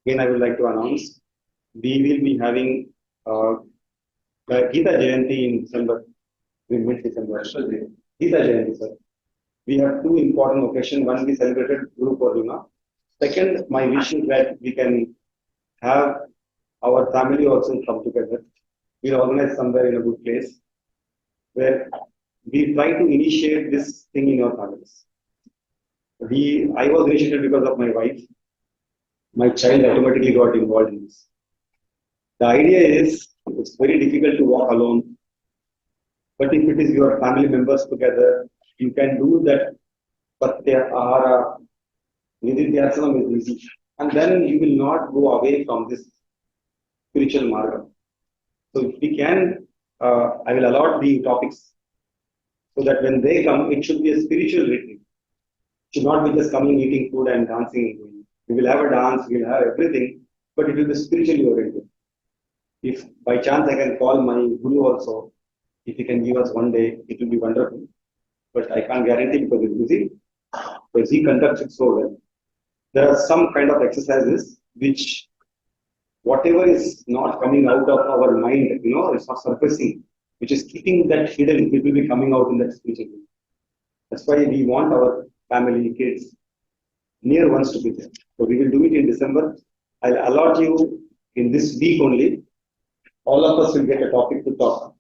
Again, I would like to announce we will be having the Gita Jayanti in December, in mid-December. Gita Jayanti, sir. We have two important occasions. One, we celebrated Guru Purnima. Second, my wish is that we can have our family also come together. We'll organize somewhere in a good place where we try to initiate this thing in our families. I was initiated because of my wife. My child automatically got involved in this. The idea is it's very difficult to walk alone, but if it is your family members together, you can do that. Patyahara, Nididhyasana is easy, and then you will not go away from this spiritual marga. So if we can, I will allot the topics so that when they come, it should be a spiritual retreat. It should not be just coming, eating food and dancing. We will have a dance, we will have everything, but it will be spiritually oriented. If by chance I can call my guru also, if he can give us one day, it will be wonderful. But I can't guarantee because he's busy. Because he conducts it so well. There are some kind of exercises which, whatever is not coming out of our mind, it's not surfacing, which is keeping that hidden, it will be coming out in that spiritual way. That's why we want our family, kids, near ones to be there. So we will do it in December. I'll allot you in this week only. All of us will get a topic to talk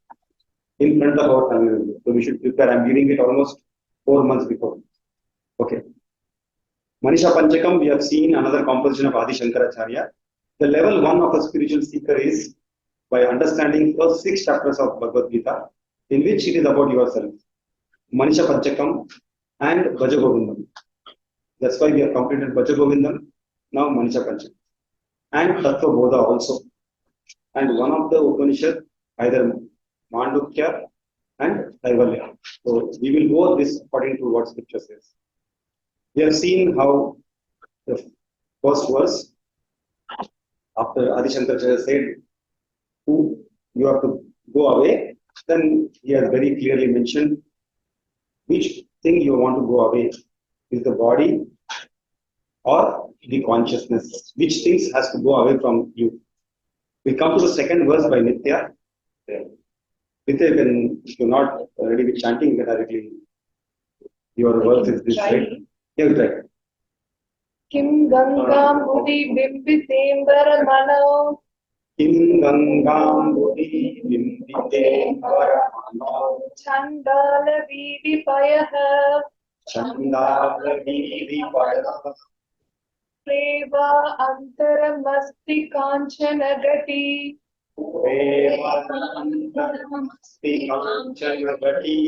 in front of our family members. So we should prepare. I'm giving it almost 4 months before. Okay. Manisha Panchakam, we have seen another composition of Adi Shankaracharya. The level 1 of a spiritual seeker is by understanding first 6 chapters of Bhagavad Gita, in which it is about yourself. Manisha Panchakam and Bhajagovindam. That's why we have completed Bhajagovindam, now Manisha Panchakam. And Tattva Bodha also. And one of the Upanishad, either Mandukya and Kaivalya. So we will go this according to what scripture says. We have seen how the first verse, after Adi Shankaracharya said, who you have to go away, then he has very clearly mentioned which thing you want to go away. Is the body or the consciousness? Which things has to go away from you? We come to the second verse by Nitya. Nitya, if you're not ready with chanting, you can directly, your verse is this, right? Yeah, right. Kim Gangam Budi Bimbitembar Mano. Kim Gangam Budi Bimbitembar Mano. Chandala Vidi Payaha. Chandala Vidi Payaha. Preva Antaramasti Kanchana Gati. Preva Antaramasti Kanchana Gati.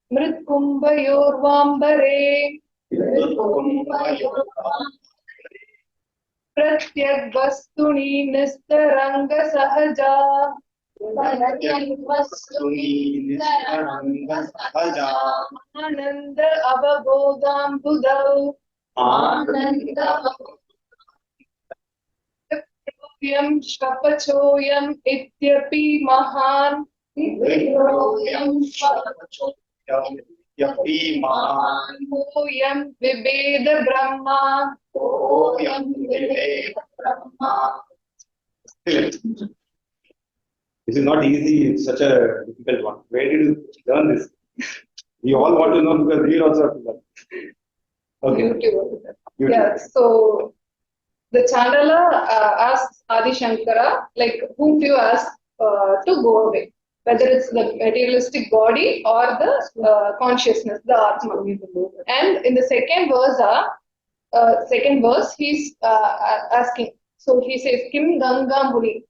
Mritkumbayorvambare. Pratyag Vastuni Nistaranga Sahaja. Ananda Avabodam Budau. Vyam Shkapachoyam Ityapi Mahan. Oyam Viveda Brahma. This is not easy, it's such a difficult one. Where did you learn this? We all want to know because we also have to learn. Okay. YouTube. Yeah, so the Chandala asks Adi Shankara, like, whom do you ask to go away? Whether it's the materialistic body or the consciousness, the Atma. And in the second verse, he's asking. So he says, Kim Ganga Muni.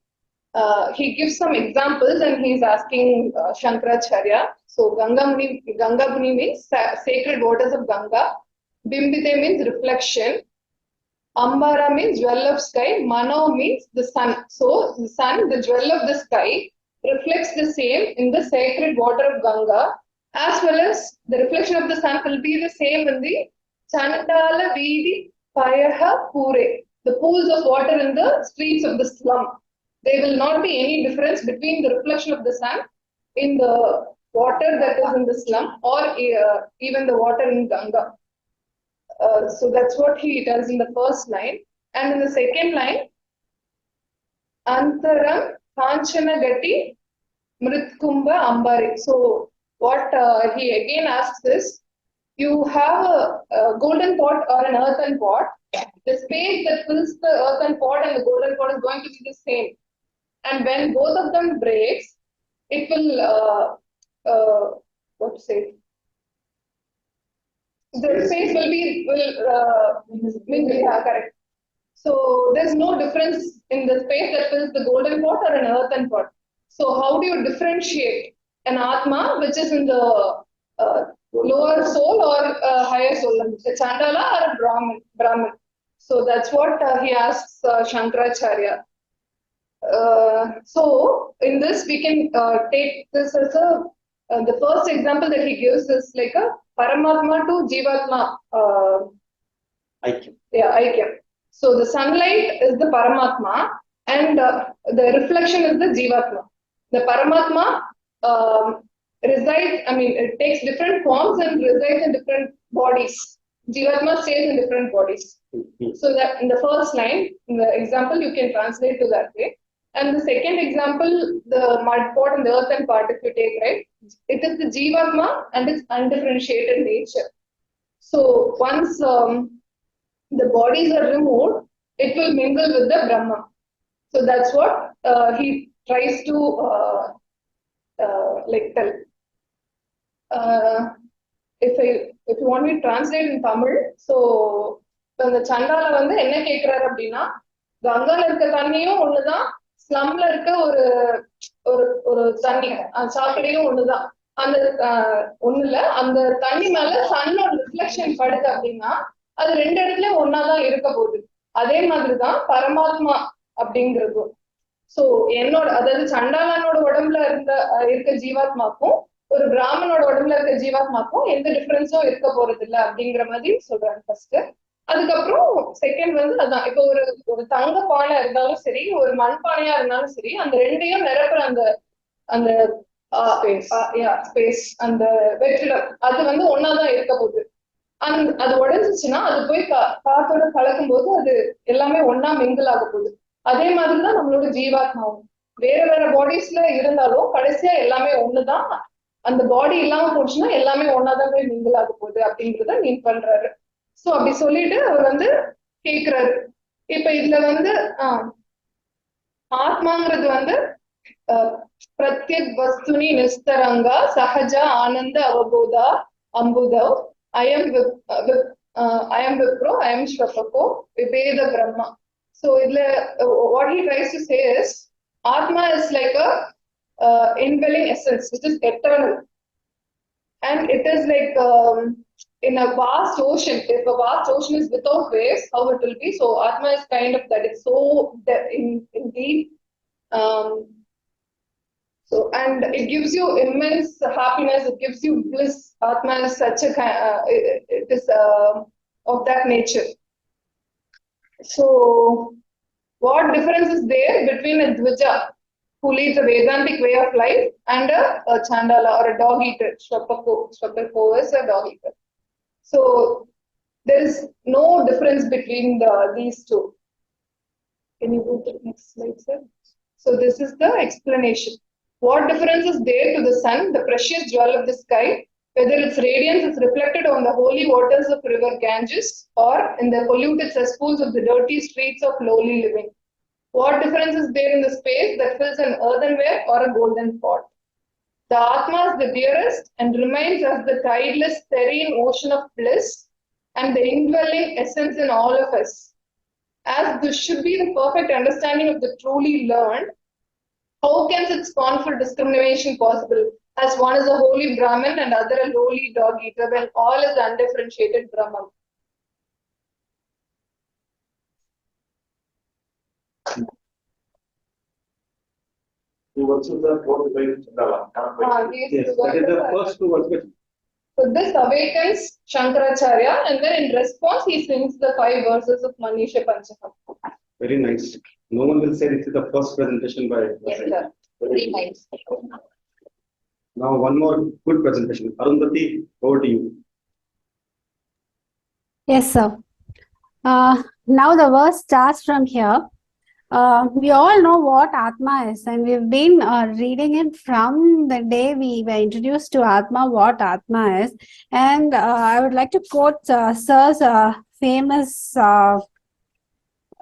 He gives some examples and he's asking Shankaracharya. So Ganga Muni means sacred waters of Ganga. Bimbite means reflection. Ambara means jewel of sky. Mano means the sun. So the sun, the jewel of the sky, reflects the same in the sacred water of Ganga, as well as the reflection of the sun will be the same in the Chandala Vidi Payaha Pure. The pools of water in the streets of the slum. There will not be any difference between the reflection of the sun in the water that is in the slum or even the water in Ganga. So that's what he tells in the first line. And in the second line, Antaram Kanchana Gati Mritkumba Ambari. So what he again asks is, you have a golden pot or an earthen pot. The space that fills the earthen pot and the golden pot is going to be the same. And when both of them breaks, it will what to say? The space will be correct. So there's no difference in the space that fills the golden pot or an earthen pot. So how do you differentiate an Atma which is in the lower soul or higher soul, a Chandala or a Brahmin? So that's what he asks Shankaracharya. So in this we can take this as a the first example that he gives is like a Paramatma to Jivatma. Aikyam. Yeah, Aikyam. So the sunlight is the Paramatma and the reflection is the Jivatma. The Paramatma resides, I mean, it takes different forms and resides in different bodies. Jivatma stays in different bodies. So that in the first line, in the example, you can translate to that way. And the second example, the mud pot and the earthen part, if you take, right, it is the Jivatma and its undifferentiated nature. So once the bodies are removed, it will mingle with the Brahma. So that's what he tries to like tell. If you want me to translate in Tamil, so இந்த சண்டால வந்து என்ன கேக்குறாரு அப்படின்னா, கங்கால இருக்க தண்ணியும் ஒண்ணுதான், ஸ்லம்ல இருக்க ஒரு ஒரு ஒரு தண்ணி சாக்கடையும் ஒண்ணுதான். அந்த ஒண்ணு இல்ல, அந்த தண்ணி மேல சன்னோட ரிஃப்ளெக்ஷன் படுது அப்படின்னா அது ரெண்டு இடத்துலயும் ஒன்னாதான் இருக்க போகுது. அதே மாதிரிதான் பரமாத்மா அப்படிங்கிறதும். சோ என்னோட அதாவது சண்டாளனோட உடம்புல இருக்க ஜீவாத்மாக்கும் ஒரு பிராமணோட உடம்புல இருக்க ஜீவாத்மாக்கும் எந்த டிஃபரன்ஸும் இருக்க போறது இல்லை அப்படிங்கிற மாதிரி சொல்றாங்க ஃபர்ஸ்ட். அதுக்கப்புறம் செகண்ட் வந்து அதான், இப்போ ஒரு தங்க பானை இருந்தாலும் சரி, ஒரு மண்பானையா இருந்தாலும் சரி, அந்த ரெண்டையும் நிரப்புற அந்த அந்த ஸ்பேஸ், அந்த வெற்றிடம் அது வந்து ஒன்னாதான் இருக்க போகுது. அது உடைஞ்சிச்சுன்னா அது போய் காத்தோட கலக்கும் போது அது எல்லாமே ஒன்னா மிங்கிள் ஆக போகுது. அதே மாதிரிதான் நம்மளோட ஜீவாத்மாவும் வேற வேற பாடிஸ்ல இருந்தாலும் கடைசியா எல்லாமே ஒண்ணுதான். அந்த பாடி இல்லாம போச்சுன்னா எல்லாமே ஒன்னாதான் போய் மிங்கிள் ஆக போகுது அப்படின்றத மீன் பண்றாரு. சோ அப்படி சொல்லிட்டு அவர் வந்து கேக்குறாரு. இப்ப இதுல வந்து ஆத்மாங்கிறது வந்து பிரத்யக் வஸ்துனி நிஸ்தரங்கா சஹஜா ஆனந்த அவபோதா அம்புதவ் அயம் விப்ரோ அயம் ஸ்வபகோ விபேத Brahma. So what he tries to say is Atma is like a indwelling essence which is eternal, and it is like in a vast ocean. If a vast ocean is without waves, how it will be? So Atma is kind of that. It's so in deep. So and it gives you immense happiness. It gives you bliss. Atma is such a it is of that nature. So what difference is there between a Dvija who leads a Vedantic way of life and a Chandala or a dog eater? Shvapako is a dog eater. So there is no difference between these two. Can you go to the next slide, sir? So this is the explanation. What difference is there to the sun, the precious jewel of the sky, whether its radiance is reflected on the holy waters of river Ganges or in the polluted cesspools of the dirty streets of lowly living? What difference is there in the space that fills an earthenware or a golden pot? The Atma is the dearest and remains as the tideless, serene ocean of bliss and the indwelling essence in all of us. As this should be the perfect understanding of the truly learned, how can such scornful discrimination possible, as one is a holy Brahmin and other a lowly dog eater, when all is undifferentiated Brahman? Two verses are both by Chandala. Yes, Yes, that is the first two verses. So this awakens Shankaracharya, and then in response he sings the 5 verses of Manisha Panchakam. Very nice. No one will say this is the first presentation by. Yes, sir. Very nice. Now one more good presentation. Arundhati, over to you. Yes, sir. Now the verse starts from here. We all know what Atma is, and we've been reading it from the day we were introduced to Atma, what Atma is. And I would like to quote Sir's famous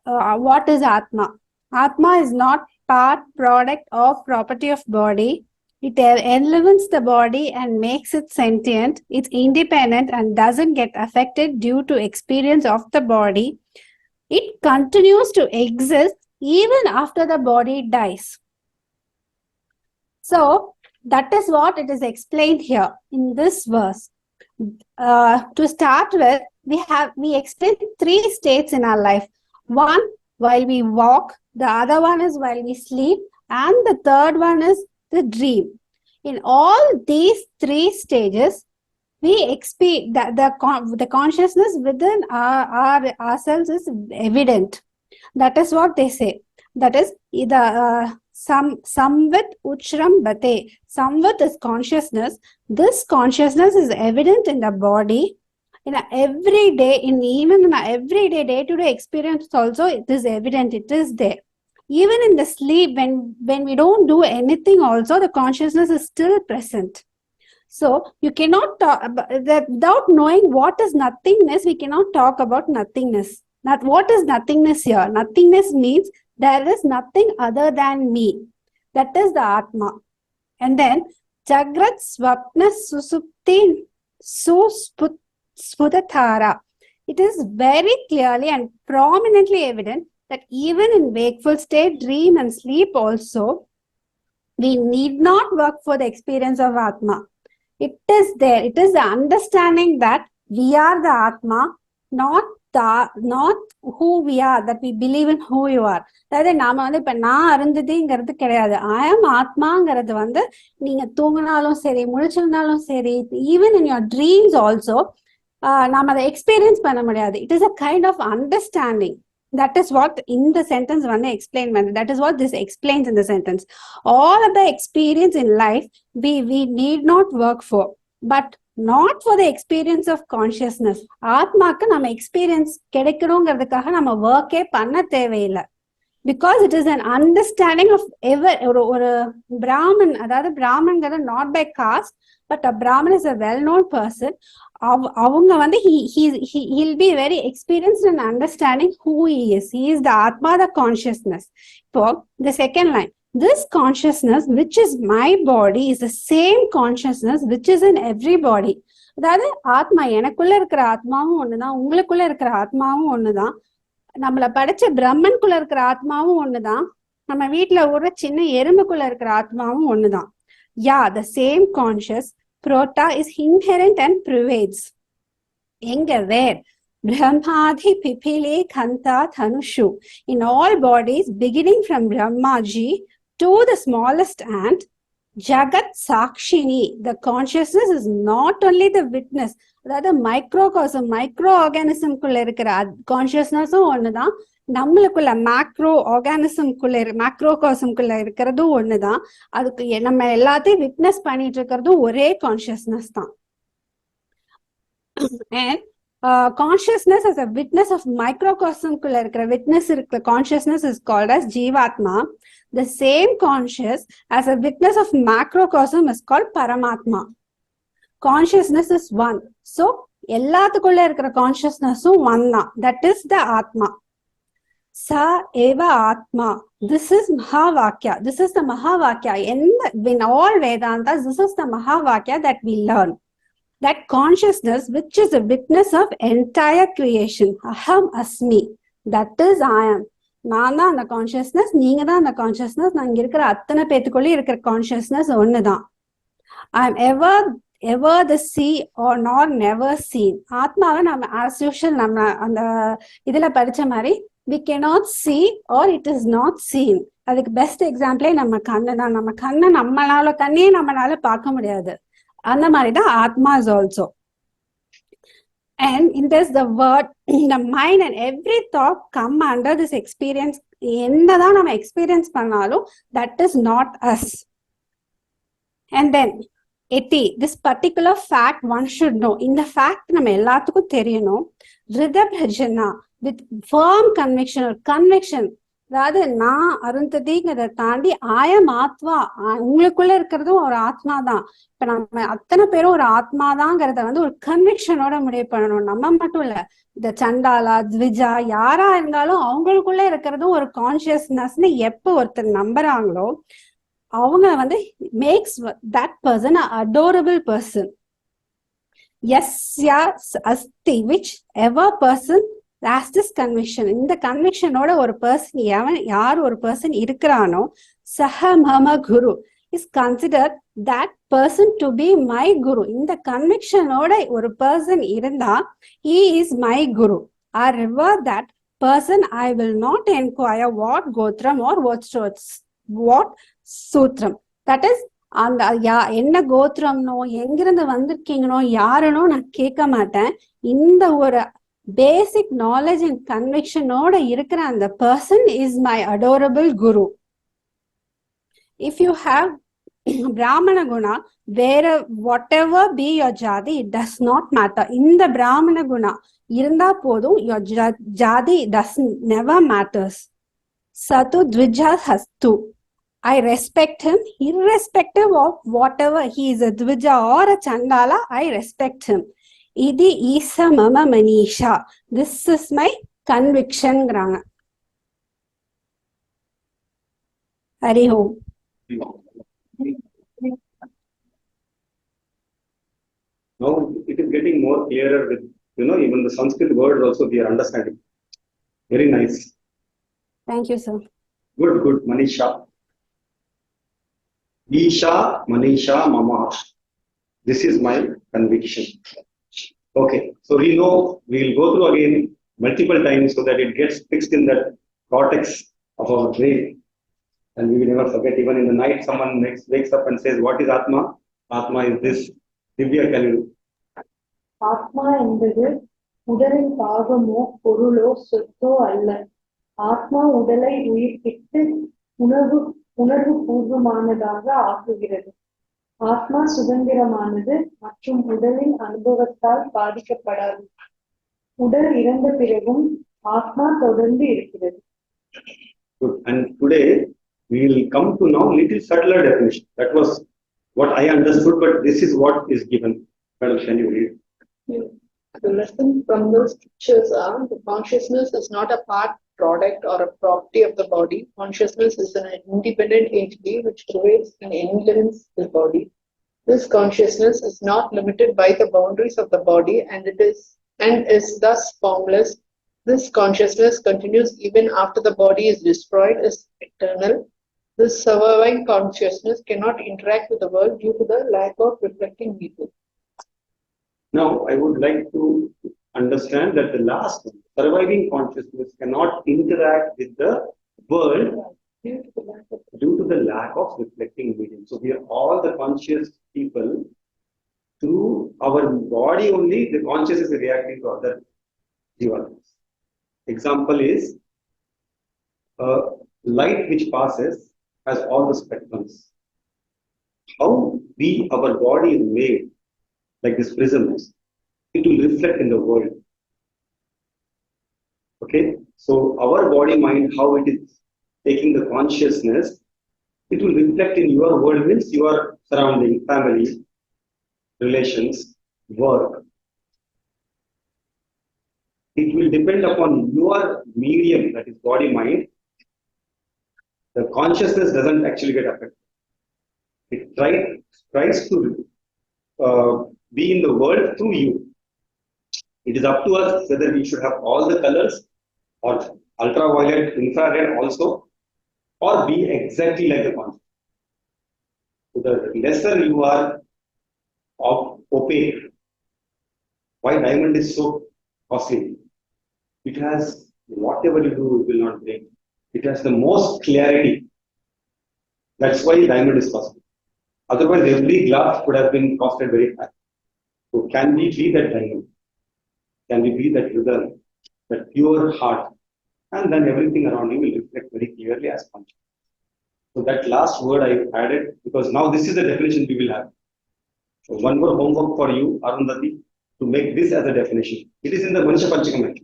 what is Atma? Atma is not part, product, or property of body. It enlivens the body and makes it sentient. It's independent and doesn't get affected due to experience of the body. It continues to exist even after the body dies. So that is what it is explained here in this verse. To start with, we explain 3 states in our life. One, while we walk, the other one is while we sleep, and the third one is the dream. In all these 3 stages, we experience the consciousness within ourselves is evident. That is what they say. That is the samvit uchram bate. Samvit is consciousness. This consciousness is evident in the body. In everyday, even in everyday day-to-day experience also, it is evident. It is there. Even in the sleep, when we don't do anything also, the consciousness is still present. So you cannot talk about that without knowing what is nothingness. We cannot talk about nothingness. What is nothingness here? Nothingness means there is nothing other than me. That is the Atma. And then Jagrat Swapna Susupti Susputatara. It is very clearly and prominently evident that even in wakeful state, dream and sleep also, we need not work for the experience of Atma. It is there. It is the understanding that we are the Atma, not who we are, that we believe in who you are. அதாவது நாம இப்ப நான் அருந்ததிங்கிறது கிடையாது. I am ஆத்மாங்கிறது நீங்க தூங்கினாலும் சரி, முழிச்சிருந்தாலும் சரி, even in your dreams also, நாம அதை எக்ஸ்பீரியன்ஸ் பண்ண முடியாது. It is a kind of understanding. That is what in the sentence explain. That is what this explains in the sentence. All of the experience in life we need not work for, but not for the experience of consciousness. ஆத்மாக்கு நம்ம experience கிடைக்கணுங்கிறதுக்காக நம்ம ஒர்க்கே பண்ண தேவையில்லை. Because it is an understanding of ஒரு Brahman, அதாவது Brahmanங்கிறது not by caste, but a Brahman is a well-known person. அவங்க he'll be very experienced in understanding who he is. He is the Atma, the consciousness. For the second line, this consciousness which is my body is the same consciousness which is in every body. அதாவது ஆத்மா, எனக்குள்ள இருக்கிற ஆத்மாவும் ஒண்ணுதான், உங்களுக்குள்ள இருக்கிற ஆத்மாவும் ஒண்ணுதான், நம்மள படைச்ச பிரம்மனுக்குள்ள இருக்கிற ஆத்மாவும் ஒண்ணுதான், நம்ம வீட்டுல ஒரு சின்ன எறும்புக்குள்ள இருக்கிற ஆத்மாவும் ஒண்ணுதான். The same conscious prota is inherent and pervades. Where? Brahmadhi pipile khanta thanushu. In all bodies, beginning from Brahmaji to the smallest ant, Jagat Sakshini, the consciousness is not only the witness, அதாவது microcosm, micro ஆர்கானிசம்குள்ள இருக்கிற கான்சியஸ்னஸும் ஒண்ணுதான், நம்மளுக்குள்ள macro ஆர்கானிசம்குள்ள மேக்ரோகாசம்குள்ள இருக்கிறதும் ஒண்ணுதான். அதுக்கு நம்ம எல்லாத்தையும் witness பண்ணிட்டு இருக்கிறதும் ஒரே கான்சியஸ்னஸ் தான். And consciousness as a witness of microcosmக்குள்ள இருக்கிற witness இருக்கிற consciousness is called as Jivatma. The same conscious as a witness of macrocosm is called Paramatma. Consciousness is one. So எல்லாத்துக்குள்ள இருக்கிற கான்சியஸ்னஸும் ஒன் தான். That is the Atma. Sa eva Atma. This is Mahavakya. This is the Mahavakya. In all Vedantas, this is the Mahavakya that we learn. That consciousness which is a witness of entire creation. Aham Asmi. That is I am. நான் தான் அந்த consciousness, நீங்க தான் அந்த consciousness, நான் இங்க இருக்கிற அத்தனை பேத்துக்குள்ளே இருக்கிற கான்சியஸ்னஸ் ஒண்ணுதான். I am ever the see or not never seen. ஆத்மாவை நம்ம as usual நம்ம அந்த இதுல படிச்ச மாதிரி we cannot see or it is not seen. அதுக்கு பெஸ்ட் எக்ஸாம்பிளே நம்ம கண்ணு தான். நம்ம கண்ணை நம்மளால பார்க்க முடியாது. அந்த மாதிரி தான் ஆத்மா is also. And in this the word, the mind and every thought come under this experience. என்னதான் நம்ம எக்ஸ்பீரியன்ஸ் பண்ணாலும் that is not us. And then eti, this particular fact one should know. இந்த fact நம்ம எல்லாத்துக்கும் தெரியணும். ரிதப்ரஜனா, with firm conviction or conviction. அதாவது நான் அருந்ததிங்கிறத தாண்டி ஆயம் ஆத்மா, உங்களுக்குள்ள இருக்கிறதும் ஒரு ஆத்மா தான். இப்ப நம்ம அத்தனை பேரும் ஒரு ஆத்மாதாங்கிறத ஒரு கன்விக்ஷனோட முடிவு பண்ணணும். நம்ம மட்டும் இல்ல, இந்த சண்டாலா த்விஜா யாரா இருந்தாலும் அவங்களுக்குள்ள இருக்கிறதும் ஒரு கான்சியஸ்னஸ்ன்னு எப்ப ஒருத்தர் நம்புறாங்களோ அவங்க makes that person adorable person. Yasya asti, which ever person has this conviction. இந்த கன்விக்ஷனோட ஒரு பர்சன் யார் ஒரு பர்சன் இருக்கிறானோ சஹ மம குரு is consider that person to be my guru. இந்த கன்விக்ஷனோட ஒரு பர்சன் இருந்தா he is my guru. I revere that person. I will not inquire what gotram or what sutram. That is, அந்த என்ன கோத்திரம்னோ எங்கிருந்து வந்திருக்கீங்கனோ யாருனோ நான் கேட்க மாட்டேன். இந்த ஒரு பேசிக் நாலேஜ் அண்ட் கன்விக்ஷனோட இருக்கிற அந்த person is my adorable guru. If you have Brahmana guna, where whatever be your jati, it does not matter. இந்த Brahmana guna இருந்தா போதும், your jati never matters. Satu dvija hastu. I respect him irrespective of whatever he is, a dvija or a chandala. I respect him. Idi isa mama manisha. This is my conviction. Hari Om. Now it is getting more clearer with, even the Sanskrit words also we are understanding. Very nice. Thank you, sir. Good, Manisha. Isha, Manisha, Mama. This is my conviction. Okay, so we know we will go through again multiple times so that it gets fixed in that cortex of our brain. And we will never forget. Even in the night, someone wakes up and says, "What is Atma?" Atma is this. Divya, can you? Atma என்பது உடலின் பாகமோ பொருளோ சொத்தோ அல்ல. ஆத்மா உடலை உயிர்ப்பித்து உணர்வு பூர்வமானதாக ஆக்குகிறது. ஆத்மா சுதந்திரமானது மற்றும் உடலின் அனுபவத்தால் பாதிக்கப்படாது. உடல் இறந்த பிறகும் ஆத்மா தொடர்ந்து இருக்கிறது. Good. And today we will come to now little subtler definition. That was what I understood, but this is what is given. Madam, can you read? The lesson from the scriptures are the consciousness is not a product or a property of the body. Consciousness is an independent entity which pervades and envelopes the body. This consciousness is not limited by the boundaries of the body and is thus formless. This consciousness continues even after the body is destroyed, is eternal. This surviving consciousness cannot interact with the world due to the lack of reflecting medium. Now, I would like to understand that the last one, surviving consciousness cannot interact with the world due to the lack of reflecting medium. So we are all the conscious people. Through our body only, the consciousness is reacting to other jivas. Example is light which passes has all the spectrums. How our body is made, like this prism is, it will reflect in the world. Okay, so our body mind, how it is taking the consciousness, it will reflect in your world, means your surrounding, family, relations, work. It will depend upon your medium, that is body mind. The consciousness doesn't actually get affected. It tries to be in the world through you. It is up to us whether we should have all the colors or ultraviolet, infrared also, or be exactly like the conscious. So the lesser you are of opaque, why diamond is so costly? It has, whatever you do, it will not break. It has the most clarity. That's why diamond is costly. Otherwise, every glass could have been costed very high. So can we be that diamond? Can we be that rhythm, that pure heart? And then everything around you will reflect very clearly as conscious. So that last word I added because now this is the definition we will have. So one more homework for you, Arundhati, to make this as a definition. It is in the Manisha Panchakam.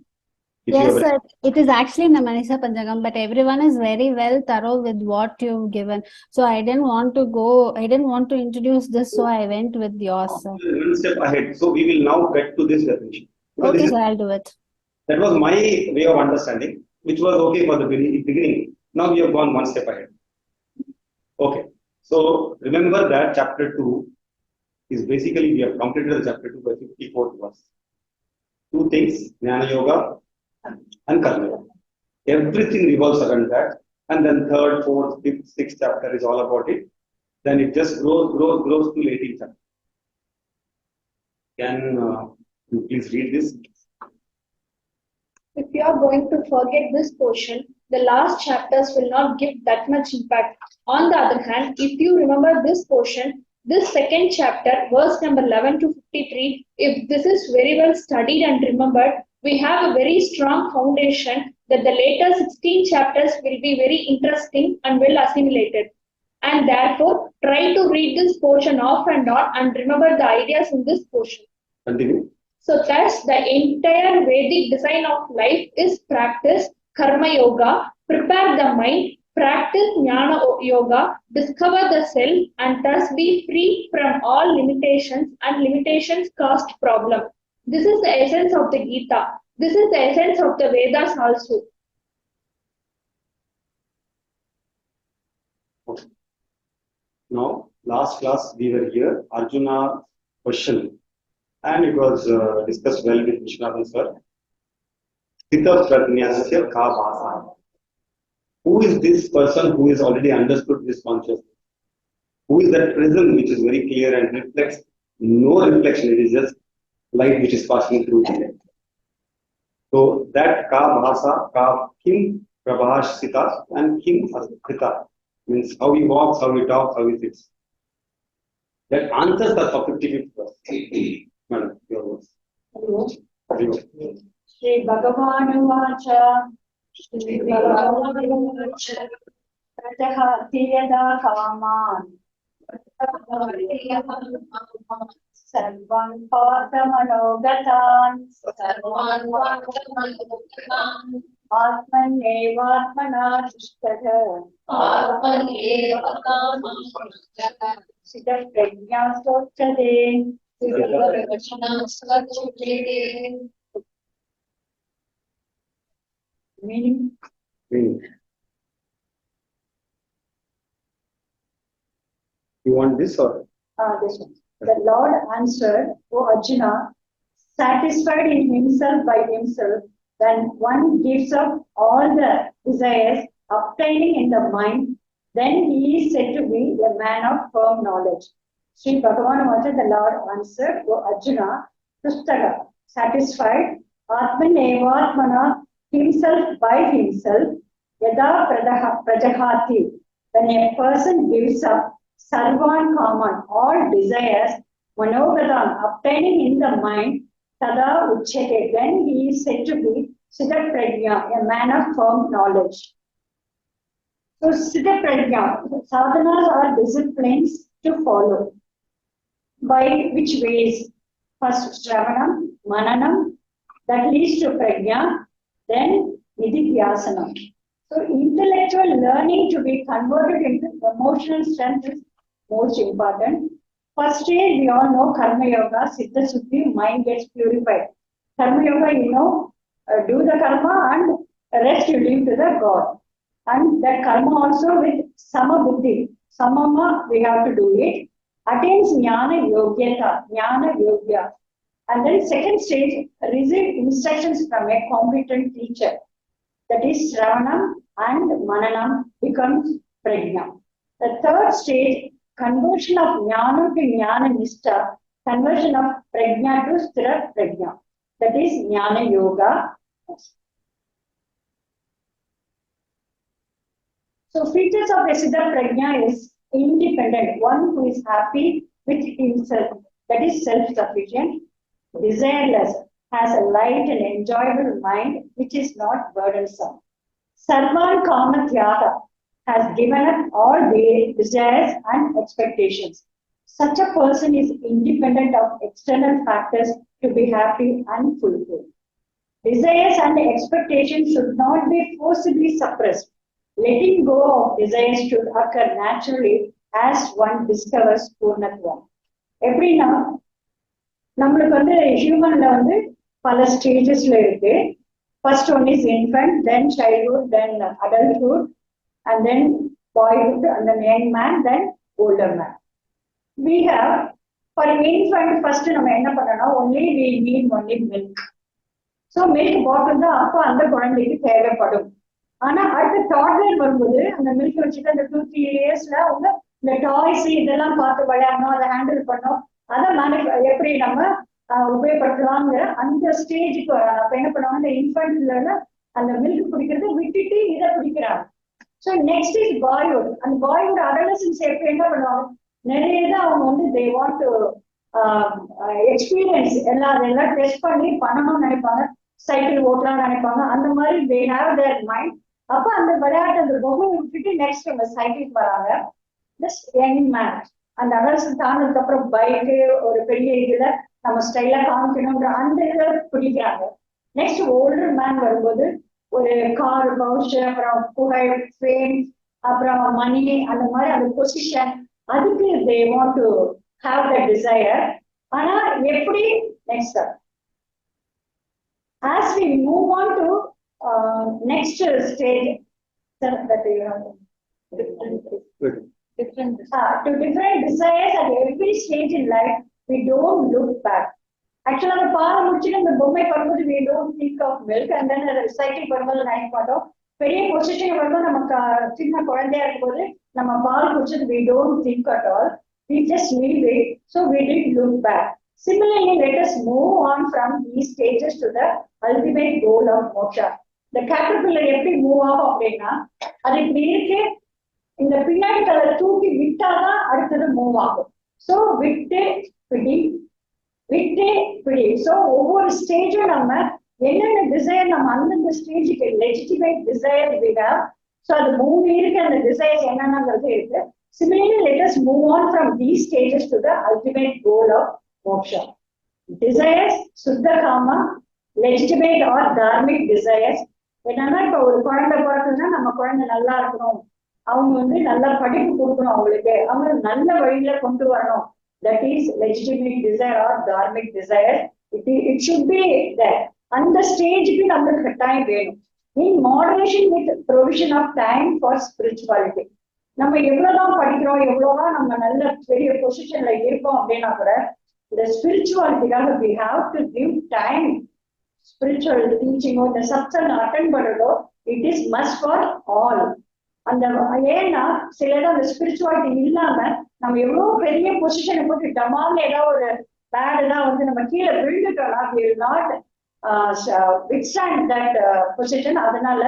If you Yes, have sir. It is actually in the Manisha Panchakam, but everyone is very well thorough with what you've given. So I didn't want to introduce this, so I went with yours, sir. one step ahead. So we will now get to this definition. Because Okay, sir, I'll do it. that was my way of understanding, which was okay for the beginning. Now we have gone one step ahead. Okay. So remember that chapter 2 is basically we have completed the chapter 2 by 54th verse. Two things, Jnana Yoga and Karma Yoga. Everything revolves around that. And then third, fourth, fifth, sixth chapter is all about it. Then it just grows to 18th chapter. Can you please read this? If you are going to forget this portion, the last chapters will not give that much impact. On the other hand, if you remember this portion, this second chapter, verse number 11 to 53, if this is very well studied and remembered, we have a very strong foundation that the later 16 chapters will be very interesting and well assimilated. And therefore, try to read this portion off and on and remember the ideas in this portion. Continue. So thus the entire Vedic design of life is practice karma yoga, prepare the mind, practice jnana yoga, discover the self, and thus be free from all limitations and limitations caused problem. This is the essence of the Gita. This is the essence of the Vedas also. Okay. Now, last class we were here, Arjuna question, and it was discussed well with Vishwanathan sir. Stita Prajnasya Ka Bhasa. Who is this person who has already understood this consciousness? Who is that prism which is very clear and reflects no reflection, it is just light which is passing through it. So that Ka Bhasa, Ka Kim Prabhashita and Kim Asthita means how he walks, how he talks, how he sits. That answers the 55th verse. Madam, your words. Shri Bhagavan Vacha Shri Bhagavan Vacha Pratahati Yada Kaman Sarvan Patamanogatam Atman Evatmana Tishtata Siddha Prajna Sottade Meaning You want this or? this one. The Lord answered, O Arjuna, satisfied in himself by himself, when one gives up all the desires obtaining in the mind, then he is said to be a man of firm knowledge. Sri Bhagavan Vacha, the Lord answered, O Arjuna, Tustaga, satisfied, Atman Evatmana, himself by himself, Yada Prajahati, when a person gives up Sarvan Kaman, all desires, Manogadam, obtaining in the mind, Tada Uchete, then he is said to be Siddha Prajna, a man of firm knowledge. So Siddha Prajna, sadhanas are disciplines to follow. By which ways? First Shravanam, Mananam, that leads to Prajna, then Nididhyasanam. So intellectual learning to be converted into emotional strength is most important. First stage, we all know Karma Yoga, Siddha Suddhi, mind gets purified. Karma Yoga, do the karma and the rest you leave to the God. And that karma also with Sama Buddhi, Samama, we have to do it. Attains Jnana Yogyata, Jnana Yogya. And then second stage, receive instructions from a competent teacher. That is Shravanam and Mananam becomes Prajna. The third stage, conversion of Jnana to Jnana Nishta, conversion of Prajna to Sthira Prajna. That is Jnana Yoga. So features of a Siddha Prajna is independent, one who is happy with himself, that is self-sufficient, desireless, has a light and enjoyable mind which is not burdensome. Sarvan Kama Tyaga has given up all their desires and expectations. Such a person is independent of external factors to be happy and fulfilled. Desires and expectations should not be forcibly suppressed. Letting go of desires should occur naturally as one discovers Purnatvam. எப்படின்னா நம்மளுக்கு வந்து ஹியூமன்ல வந்து பல ஸ்டேஜஸ்ல இருக்கு. First one is infant, then childhood, then adulthood, and then boyhood, and then young man, then older man. We have, for infant, first நம்ம என்ன பண்ணணும், only we need only milk. So milk bottle தான் அப்ப அந்த குழந்தைக்கு தேவைப்படும். ஆனா அடுத்த டாட்லர் வரும்போது அந்த மில்க் வச்சுட்டு அந்த 2-3 இயர்ஸ்ல அவங்க இந்த டாய்ஸ் இதெல்லாம் பார்த்து விளையாடணும், அதை ஹேண்டில் பண்ணணும், அதை எப்படி நம்ம உபயோகப்படுத்தலாங்கிற அந்த ஸ்டேஜுக்கு வராங்க. அப்ப என்ன பண்ணுவாங்க, இந்த இன்ஃபன்ட்ல அந்த மில்க் குடிக்கிறத விட்டுட்டு இதை குடிக்கிறாங்க. So next is boyhood. அந்த பாய்வுட் அடலசன்ஸ் எப்படி என்ன பண்ணுவாங்க, நிறைய தான் அவங்க வந்து தே வாண்ட் டு எக்ஸ்பீரியன்ஸ் அதெல்லாம் டெஸ்ட் பண்ணி பண்ணணும்னு நினைப்பாங்க, சைக்கிள் ஓட்டலாம்னு நினைப்பாங்க. அந்த மாதிரி தே ஹேவ் தேர் மைண்ட். அப்ப அந்த விளையாட்டு அந்த பொம்மை விட்டுட்டு நெக்ஸ்ட் அந்த சைக்கிள் வராங்க. யங் மேன் அந்த அடல்சன் தானதுக்கு அப்புறம் பைக்கு ஒரு பெரிய இதுல நம்ம ஸ்டைலா காமிக்கணும்ன்ற அந்த இதை பிடிக்கிறாங்க. நெக்ஸ்ட் ஓல்டர் மேன் வரும்போது ஒரு கார், பவுச், அப்புறம் புகழ், ஃபேம், அப்புறம் மணி, அந்த மாதிரி அந்த பொசிஷன், அதுக்கு they want to have the desire. ஆனா எப்படி next as we move on to next stage, that you have different desires at every stage in life, we don't look back. Actually, அந்த பாலை முடிச்சுட்டு இந்த பொம்மை வரும்போது we don't think of milk, and then cycle வரும்போது நினைக்க மாட்டோம். பெரிய பொசிஷன் வரும்போது நமக்கு சின்ன குழந்தையா இருக்கும்போது நம்ம பால் குடிச்சது we don't think at all, we just leave it, so we didn't look back. Similarly, let us move on from these stages to the ultimate goal of moksha. The caterpillar எப்படி move ஆகும் அப்படின்னா, அது இப்படி இருக்கு, இந்த பின்னாடி colour தூக்கி விட்டாதான் அடுத்தது மூவ் ஆகும். ஸோ விட்டு பிடி, விட்டு பிடி. ஸோ ஒவ்வொரு ஸ்டேஜும் நம்ம என்னென்ன டிசைர் நம்ம அந்தந்த ஸ்டேஜுக்கு லெஜிட்டிமேட் டிசைர் விடா, ஸோ அது மூவ் இருக்கு, அந்த டிசைர்ஸ் என்னென்னங்கிறது இருக்கு. Similarly, let us move on from these stages to the ultimate goal of moksha. Desires, Suddha Kama, legitimate or dharmic desires. என்னன்னா இப்ப ஒரு குழந்தை பிறக்குதுன்னா நம்ம குழந்தை நல்லா இருக்கணும், அவங்க வந்து நல்லா படிப்பு கொடுக்கணும், அவங்களுக்கு அவங்க நல்ல வழியில கொண்டு வரணும். That is legitimate desire or dharmic desire. It should be there. அந்த ஸ்டேஜுக்கு நம்மளுக்கு டைம் வேணும். In moderation with provision of time for spirituality. நம்ம எவ்வளவுதான் படிக்கிறோம், எவ்வளவுதான் நம்ம நல்ல பெரிய பொசிஷன்ல இருக்கோம் அப்படின்னா கூட இந்த ஸ்பிரிச்சுவாலிட்டிக்காக we have to give time. Spiritual டீச்சிங்கோ இந்த சத்சங்கம் அட்டென்ட் பண்றதோ it is must for all. அந்த ஏன்னா சிலர் அந்த ஸ்பிரிச்சுவாலிட்டி இல்லாம நம்ம எவ்வளவு பெரிய பொசிஷனை போட்டு டமால்ல ஏதாவது ஒரு பேட் தான் வந்து நம்ம கீழே விழுந்துட்டோம்னா we will not withstand that position. அதனால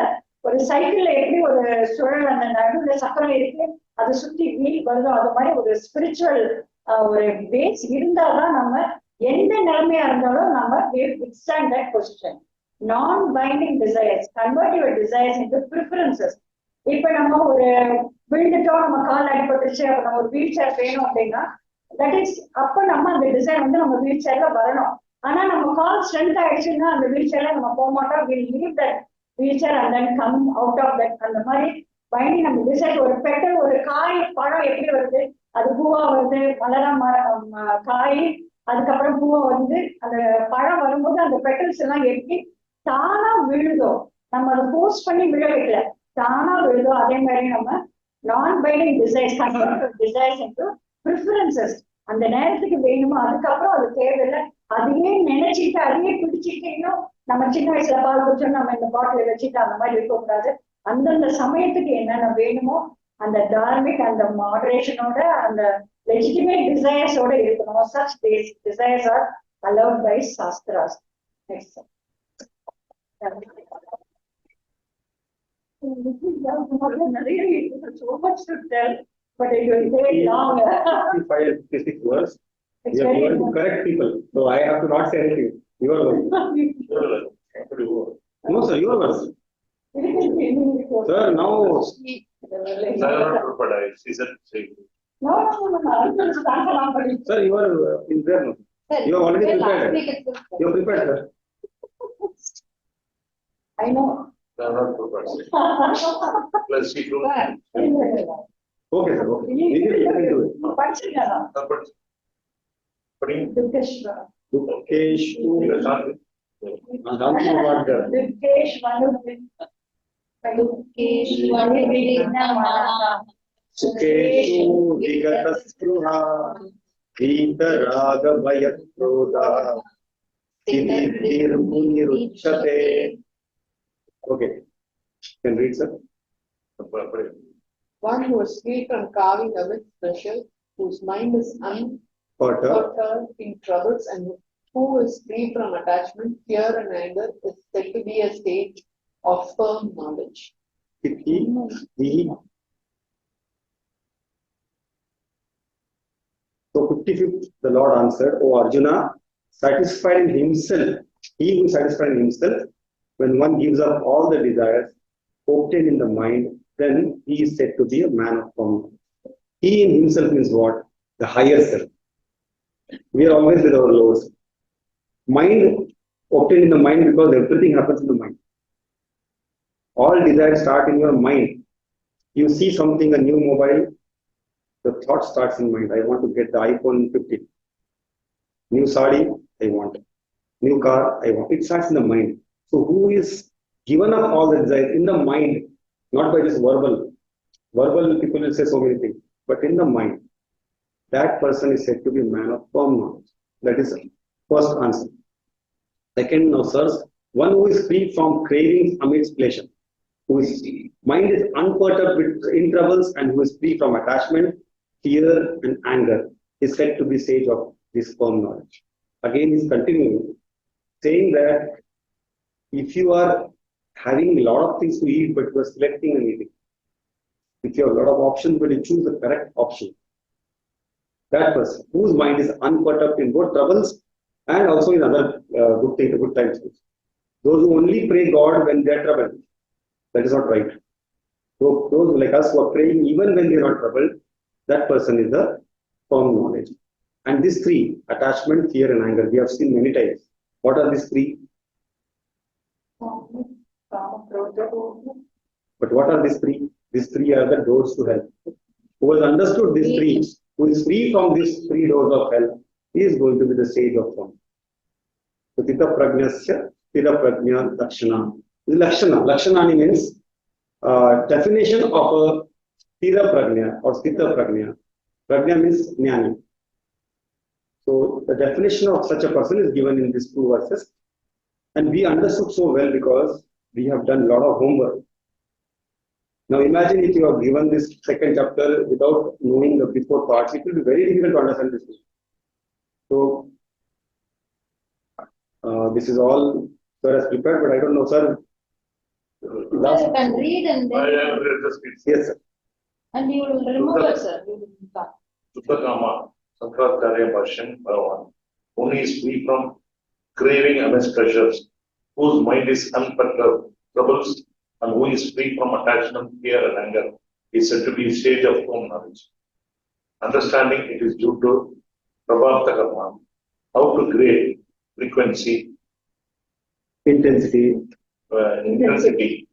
ஒரு சைக்கிள்ல எப்படி ஒரு சுழல் அந்த நடுவுல சக்கரம் இருக்கு, அதை சுத்தி வீல் வருதோ, அது மாதிரி ஒரு ஸ்பிரிச்சுவல் ஒரு பேஸ் இருந்தாதான் நம்ம எந்த நிலைமையா இருந்தாலும் நம்ம withstand that position. Non-binding desires, convert your desires into preferences. இப்ப நம்ம ஒரு விழுந்துட்டோம், நம்ம கால் அடிபட்டுச்சு, அப்ப நம்ம ஒரு வீல் சேர் வேணும் அப்படின்னா தட் இஸ் அப்ப நம்ம அந்த டிசைர் வந்து நம்ம வீல் சேர்ல வரணும். ஆனா நம்ம கால் ஸ்ட்ரென்த் ஆயிடுச்சுன்னா அந்த வீல் சேர்ல நம்ம போக மாட்டோம், will leave that wheelchair and then come out of that. அந்த மாதிரி பைண்டி நம்ம டிசைர் ஒரு பெட்டல், ஒரு காய் பழம் எப்படி வருது, அது பூவா வருது, மலரா காய், அதுக்கப்புறம் பூவா வந்து அந்த பழம் வரும்போது அந்த பெட்டல்ஸ் எல்லாம் எப்படி தானா விழுதோ, நம்ம அதை போஸ்ட் பண்ணி விழ வைக்கல, தானா விழுதோ. அதே மாதிரி நம்ம நான் பைண்டிங் டிசைர்ஸ் into preferences. அந்த நேரத்துக்கு வேணுமோ, அதுக்கப்புறம் அது தேவையில்லை, அதையே நினைச்சிட்டு அதையே பிடிச்சிட்டு இன்னும் நம்ம சின்ன வயசுல பால் குடிச்சோம் நம்ம இந்த பாட்டில வச்சுட்டு அந்த மாதிரி இருக்கக்கூடாது. அந்தந்த சமயத்துக்கு என்னென்ன வேணுமோ அந்த டார்மிக் அந்த மாடரேஷனோட அந்த legitimate desires ஓட இருக்கணும். Such desires are allowed by Shastras. Next. So much to tell. But it will take long. 55 and 56 words. It's You are very going to long. correct people. So I have to not say anything. Your words. No, sir, your words. Sir, now. No. Sir, you are in there. No? You are already Well, last prepared. week itself. You are prepared, sir. I know. Plus, she do. Okay, sir. Okay. We will get into it. Dukesh, Dukesh, Sukeshu Vigataspruha Gita Raga Vayakroda Siddhirmuniruchate. Okay. Can read, sir. One who is free from carving amidst pressure, whose mind is Potter. unperturbed in troubles, and who is free from attachment, fear, and anger, is said to be a state of firm knowledge. So 55th, the Lord answered, O Arjuna, satisfied in himself, he who is satisfied in himself, when one gives up all the desires obtained in the mind, then he is said to be a man of firm. He in himself means what? The higher self. We are always with our lowers. Mind obtained in the mind because everything happens in the mind. All desires start in your mind. You see something, a new mobile, the thought starts in mind. I want to get the iPhone 15. New sari, I want. New car, I want. It starts in the mind. So who is given up all the desires in the mind, not by this verbal. Verbal people will say so many things, but in the mind, that person is said to be a man of firm knowledge. That is the first answer. Second, now, sirs, one who is free from cravings amidst pleasure, whose mind is unperturbed in troubles, and who is free from attachment, fear, and anger, is said to be sage of this firm knowledge. Again, he's continuing, saying that if you are having a lot of things to eat, but you are selecting and eating, if you have a lot of options, but you choose the correct option, that person whose mind is unperturbed in both troubles and also in other good times. Those who only pray God when they are troubled, that is not right. So those like us who are praying even when they are not troubled, that person is the firm knowledge. And these three, attachment, fear, and anger, we have seen many times. What are these three? But what are these three? These three are the doors to hell. Who has understood these three, who is free from these three doors of hell, he is going to be the sage of firm. So Tita Pragnasya, Tira Prajna, Lakshana. Lakshana. Lakshanani means definition of a Tira Prajna or Stita Prajna. Prajna means jnani. So the definition of such a person is given in these two verses. And we understood so well because we have done a lot of homework. Now imagine if you have given this second chapter without knowing the before parts, it will be very difficult to understand this. So this is all sir has prepared, but I don't know, sir. Sir, you can read and then, Yes, sir. and you will remove it, sir. You will start. Suttagama, Sankaracharya Bhashyan, Bhagavan. One is free from craving amidst pleasures, whose mind is unperturbed, troubles, and who is free from attachment, fear, and anger, is said to be a stage of firm knowledge. Understanding it is due to Prabhavta Karma, how to grade frequency, Intensity. intensity.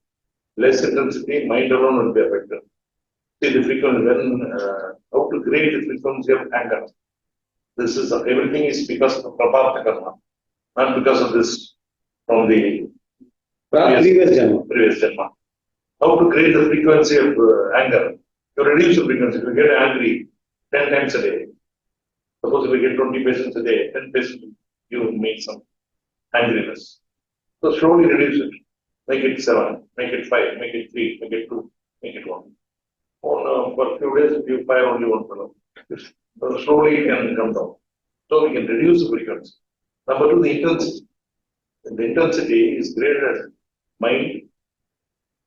Less intensity, mind alone will be affected. See the frequency, when how to grade the frequency of anger. This is everything is because of Prabhavta Karma, not because of this from the Previous Janma. How to grade the frequency of anger? You reduce the frequency. If you get angry 10 times a day, suppose if you get 20 patients a day, 10 patients you will make some angriness. So slowly reduce it. Make it 7, make it 5, make it 3, make it 2, make it 1. For a few days, you fire only one fellow. So slowly it can come down. So we can reduce the frequency. Number 2, the intensity. The intensity is graded as mind,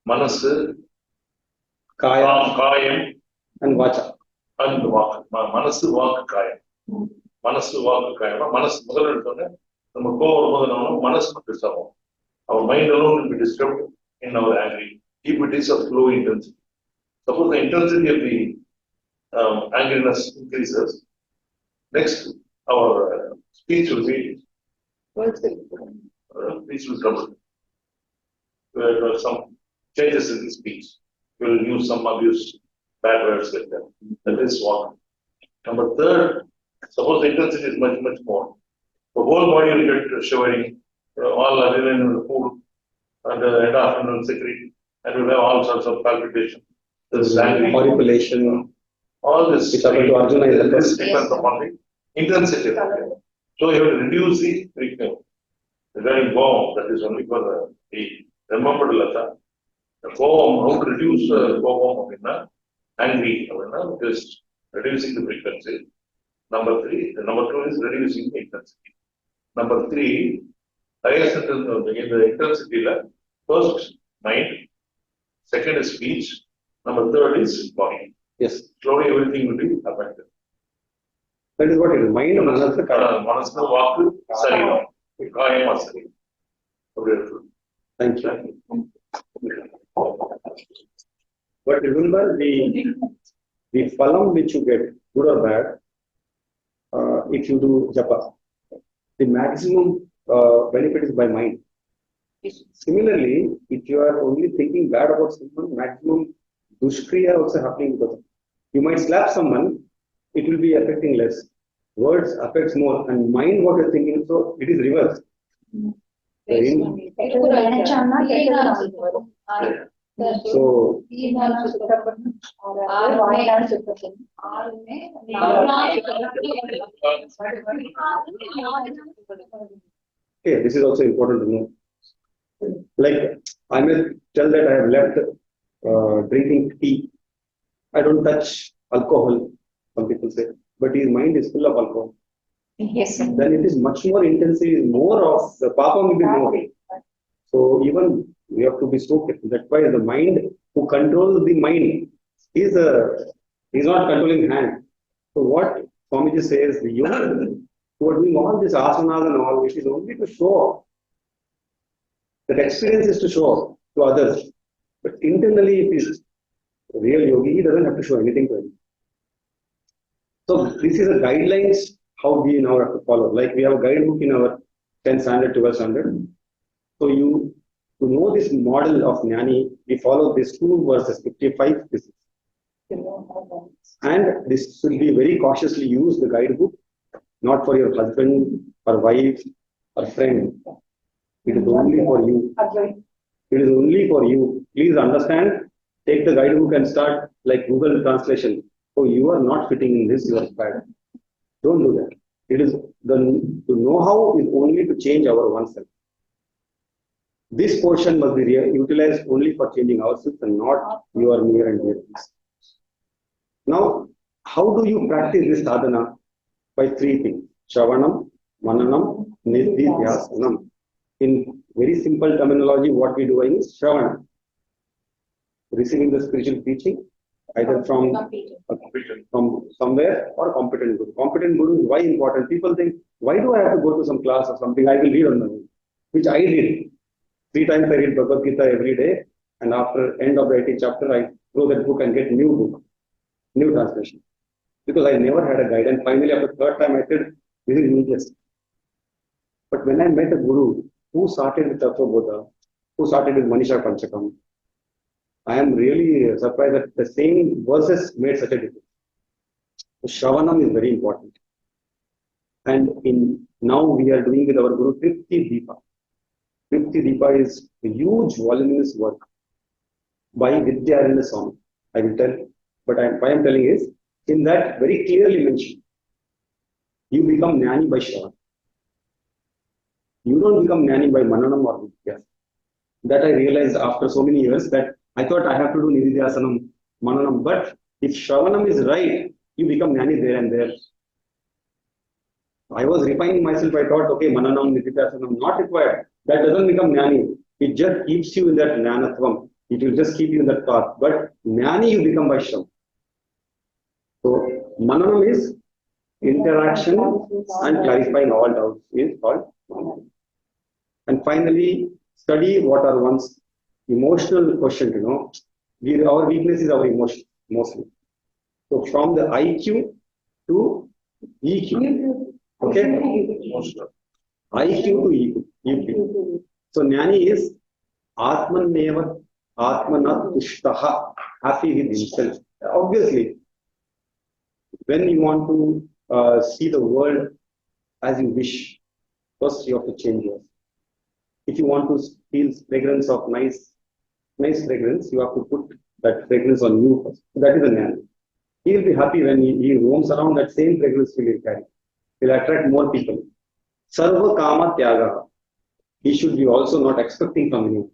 manasu, Kaya kayam, and Vacha. and walk. Manasu walk kaya. Manasu walk kaya. Manasu முதல்ல எடுத்தோன்னே நம்ம கோவம் வரும்போது நம்ம மனசு மட்டும் சாகும். Our mind alone will be disturbed in our angry. If it is of low intensity. Suppose the intensity of the angriness increases. Next, our speech will be speech will trouble. There are some changes in the speech. We will use some abuse, bad words like that. That is one. Number third, suppose the intensity is much, much more. The whole body will get shivering, all adrenaline in the pool, and the endorphin secrete, and we'll have all sorts of palpitation. This angry, Horripilation. all this. Which happened to Arjuna is the this first. depends upon the intensity. So you have to reduce the frequency. Regarding bomb, that is only for the remember Lata. The form, how to reduce form of angry, is reducing the frequency. Number two is reducing the intensity. Number three, highest in the intensity, first mind, second is speech, number third is body. Yes. Slowly everything will be affected. That is what it is. Mind and another kaya. Manasu walk, sarinam. Kaya masari. Thank you. But remember the phalam which you get, good or bad, if you do japa, the maximum benefit is by mind. Similarly, if you are only thinking bad about someone, maximum dushkriya also happening because you might slap someone, it will be affecting less. Words affects more, and mind what you're thinking, so it is reverse. So okay, this is also important to know. Like I may tell that I have left drinking tea. I don't touch alcohol, some people say, but his mind is full of alcohol. Yes, sir. Then it is much more intensive, more of the papa will be more. So even we have to be so careful. That's why the mind who controls the mind is not controlling hand. So what Swamiji says, the yoga who are doing all this asanas and all, it is only to show off. That experience is to show off to others. But internally, if he's a real yogi, he doesn't have to show anything to anyone. So this is a guidelines how we now have to follow. Like we have a guidebook in our 10th standard, 12th standard. So to know this model of jnani, we follow these two verses, 55, 56. And this should be very cautiously used, the guidebook, not for your husband or wife or friend. It is only for you. It is only for you. Please understand, take the guidebook and start like Google translation. Oh, you are not fitting in this, you are bad. Don't do that. It is to know how is only to change our oneself. This portion must be utilized only for changing ourselves and not your near and dear. Now, how do you practice this sadhana? By three things: Shravanam, Mananam, Nididhyasanam. In very simple terminology, what we do is Shravanam. Receiving the spiritual teaching, either from somewhere or competent guru. Competent guru is why important. People think, why do I have to go to some class or something? I will read on my own, which I did. 3 times I read Bhagavad Gita every day, and after end of the 80th chapter, I throw that book and get new book, new translation. Because I never had a guide. And finally, after the third time, I said, this is useless. But when I met a guru who started with Tattva Bodha, who started with Manisha Panchakam, I am really surprised that the same verses made such a difference. So Shravanam is very important. And now we are doing with our Guru Tripti Deepa. Tripti Deepa is a huge voluminous work by Vidyaranya Swami. I will tell, but why I am telling is, in that very clearly mentioned, you become jnani by Shravan. You don't become jnani by Mananam or Vidya. That I realized after so many years that I thought I have to do Nididhyasanam, Mananam, but if Shravanam is right, you become jnani there and there. I was refining myself, I thought, okay, Mananam, Nididhyasanam, not required. That doesn't become jnani. It just keeps you in that jnanatvam. It will just keep you in that path. But jnani you become by Shravan. So Mananam is interaction and clarifying all doubts is called mananam. And finally, study what are one's emotional quotient, our weakness is our emotion mostly. So from the IQ to EQ. Okay? IQ to EQ. So jnani is Atmaneva Atmanat Tushtaha, happy with himself. Obviously, when you want to see the world as you wish, first you have to change yours. If you want to feel fragrance of nice fragrance, you have to put that fragrance on you first. That is a jnani. He will be happy when he roams around, that same fragrance will carry. He will attract more people. Sarva Kama Tyaga. He should be also not expecting from you.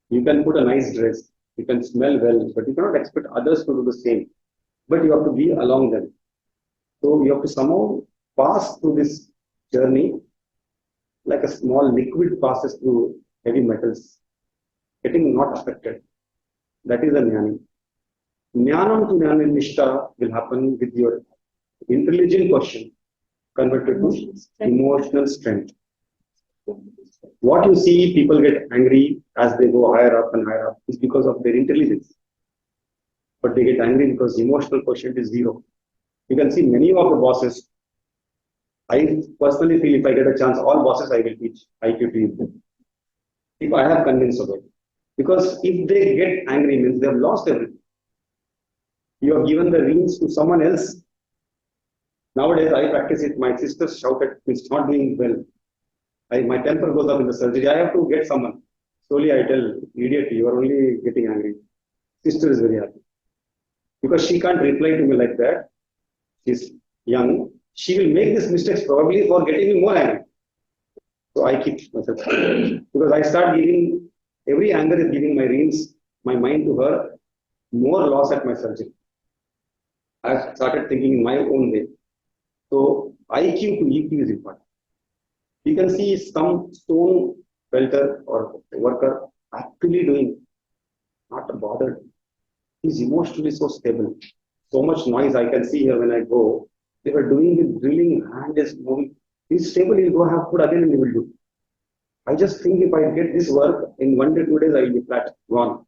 You can put a nice dress, you can smell well, but you cannot expect others to do the same. But you have to be along them. So you have to somehow pass through this journey like a small liquid passes through heavy metals, getting not affected. That is a jnani. Jnanam to jnana nishta will happen with your intelligent question converted to emotional strength. What you see people get angry as they go higher up and higher up is because of their intelligence. But they get angry because emotional quotient is zero. You can see many of the bosses. I personally feel if I get a chance, all bosses I will teach IQ to them. If I have convinced of it. Because if they get angry means they have lost everything. You have given the reins to someone else. Nowadays I practice it. My sisters shout at me, it's not doing well. My temper goes up in the surgery. I have to get someone. Slowly I tell, idiot, you are only getting angry. Sister is very happy. Because she can't reply to me like that. She's young. She will make this mistakes probably for getting me more angry. So I keep myself because I start giving, every anger is giving my reins, my mind to her, more loss at my surgery. I've started thinking in my own way. So IQ to EQ is important. You can see some stone welter or worker actually doing, not bothered. He's emotionally so stable. So much noise I can see here when I go. They were doing the drilling, hand is moving. He's stable, he'll go have food again and he will do. I just think if I get this work in 1 to 2 days, I will be flat, gone.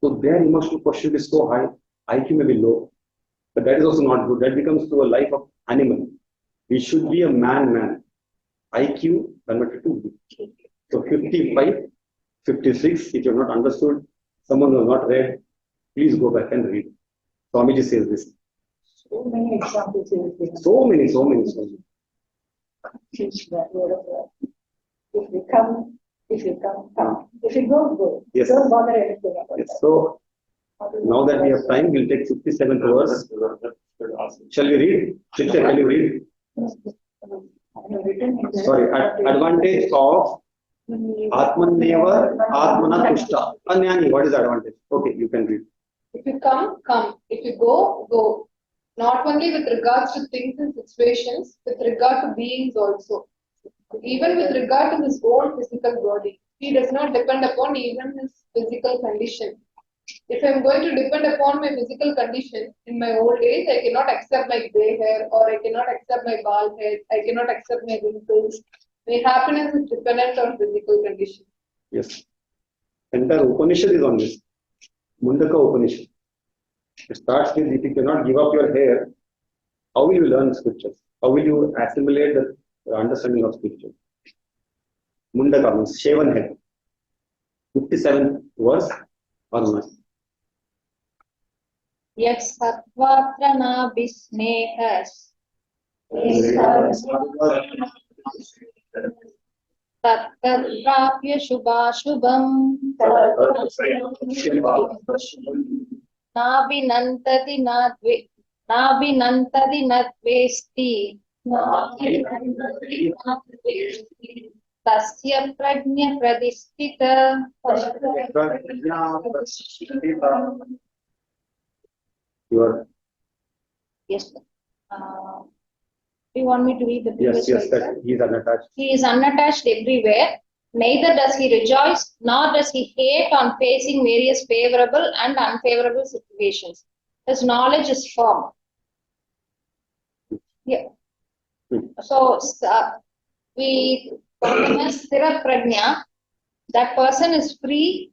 So their emotional quotient is so high, IQ may be low. But that is also not good. That becomes to a life of animal. We should be a man. IQ converted to B. So 55, 56, if you have not understood, someone who has not read, please go back and read. Swamiji says this. So many examples here. So many. Teach that word of God. If you come, come. If you go. Yes. Don't bother anything about Yes. that. So now that we have time, we'll take 57 hours. Shall we read? Shiksha, can you read? I have written in there. Sorry, advantage of Atmaneva Atmana Tushta. Jnani, what is the advantage? Okay, you can read. If you come, come. If you go, go. Not only with regards to things and situations, with regard to beings also. Even with regard to his own physical body. He does not depend upon even his physical condition. If I'm going to depend upon my physical condition in my old age, I cannot accept my gray hair or I cannot accept my bald head. I cannot accept my wrinkles. My happiness is dependent on physical condition. Yes. Entire Upanishad is on this. Mundaka Upanishad. It starts with if you cannot give up your hair, how will you learn scriptures? How will you assimilate the understanding of scripture? Mundaka means shaven head. 57 verse or not. Yat satvatra na bisnehas tattrapya shubhashubham nabhinantadi nadvesti tasya prajna pradisthita. Yes. Do you want me to read the previous Yes, slide, that sir? he is unattached. He is unattached everywhere. Neither does he rejoice, nor does he hate on facing various favorable and unfavorable situations. His knowledge is firm. Yeah. Hmm. So we call as Sthira Prajna. That person is free.